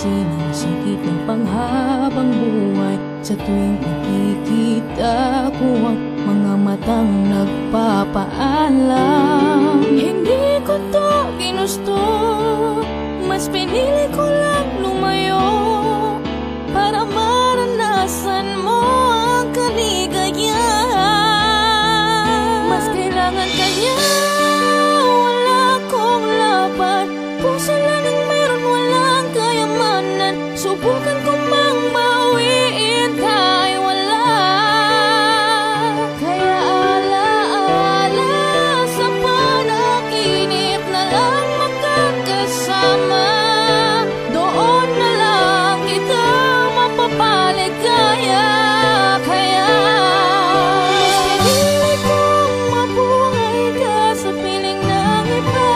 alisin ang sakit ng panghabang buhay. Sa tuwing nakikita ko ang mga matang nagpapaalam, hindi ko to ginusto, mas pinili ko lang lumayo para maranasan mo ang kaligayahan. Mas kailangan ka niya, wala akong laban. Puso lang ang meron, walang kayamanan. Subukan ko mang bawiin kahit wala. Kaya alaala sa panaginip na lang magkakasama. Doon na lang kita mapapaligaya. Kaya mas pinili kong mabuhay ka sa piling ng iba.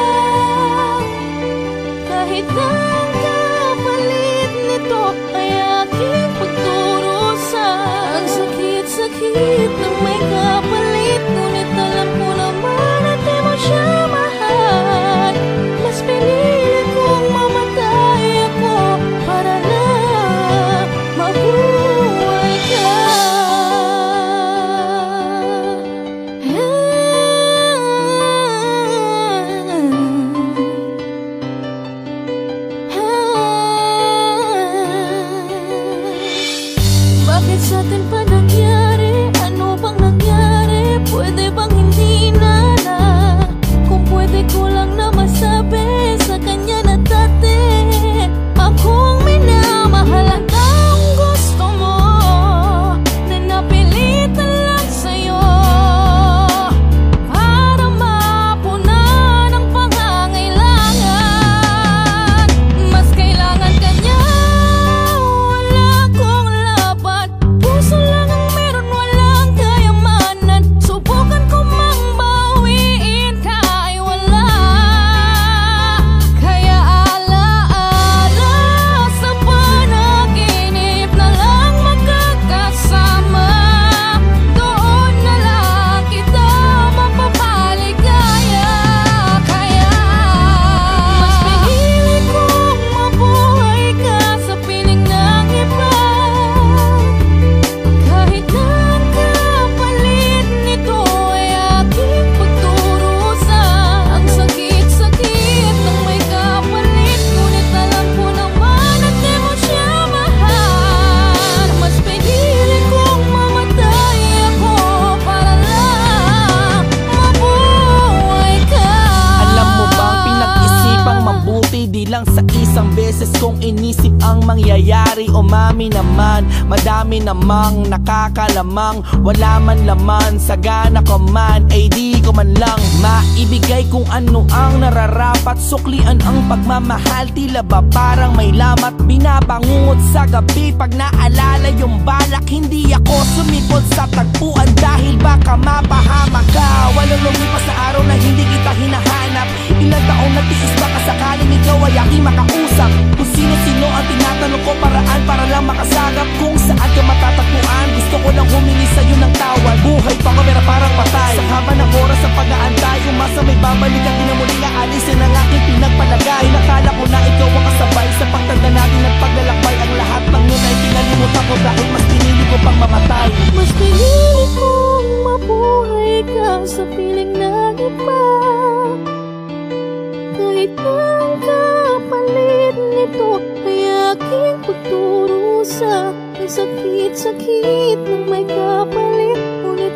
Kahit ang kapalit nito ay aking pagturusa. Ang sakit-sakit ng may kapalit, ngunit alam ko naman at di mo siya mahal. Mas pinili kong mamatay ako para lang mabuhay ka. Bakit sa atin pa nangyari? Ano bang nangyari? Pwede bang hindi na na? Kung pwede ko lang na masabi sa kanya na dati akong minamahal ang gusto mo, na napilitan lang sa'yo para mapunan ang pangangailangan. Mas kailangan ka niya, wala akong laban. Puso lang ang meron, walang kayamanan. Subukan ko mang bawiin kahit wala. Kaya alaala sa panaginip na lang magkakasama. Doon na lang kita mapapaligaya. Kaya mas pinili kong mabuhay ka sa piling ng iba. Kahit ang kapalit nito ay aking pagturusa. Ang sakit-sakit ng may kapalit, ngunit alam ko naman at di mo siya mahal. Mas pinili kong mamatay ako para lang mabuhay ka. Alam mo bang pinag-isipang mabuti, di lang sa isang beses kong inisip ang mangyayari. Umami naman, madami namang nakakalamang, wala man laman, sagana ko man, ay di ko man lang maibigay kung ano ang nararapat. Suklian ang pagmamahal, tila ba parang may lamat. Binabangungot sa gabi pag naalala yung balak. Hindi ako sumipot sa tagpuan dahil baka mapahama ka. Walang lumipas na araw na hindi kita hinahanap. Ilang taon na tiis baka sakaling ikaw ay aking makausap. Kung sino-sino ang tinatanong ko, paraan para lang makasagap. Kung saan ka matatagpuan, gusto ko lang humingi sa'yo ng tawad. Buhay pa ko pero parang patay. Sa haba ng oras sa pag-aantay, umasa may babalik at dinamuling aalisin ang aking pinagpalagay. Nakala ko na ikaw ang kasabay sa pagtanda natin at paglalakbay. Ang lahat ng yun ay kinalimutan ko dahil mas pinili ko pang mamatay. Mas pinili kong mabuhay ka sa piling ng iba. Kahit ang kapalit nito ay aking pagturusa. Ang sakit-sakit ng may kapalit, ngunit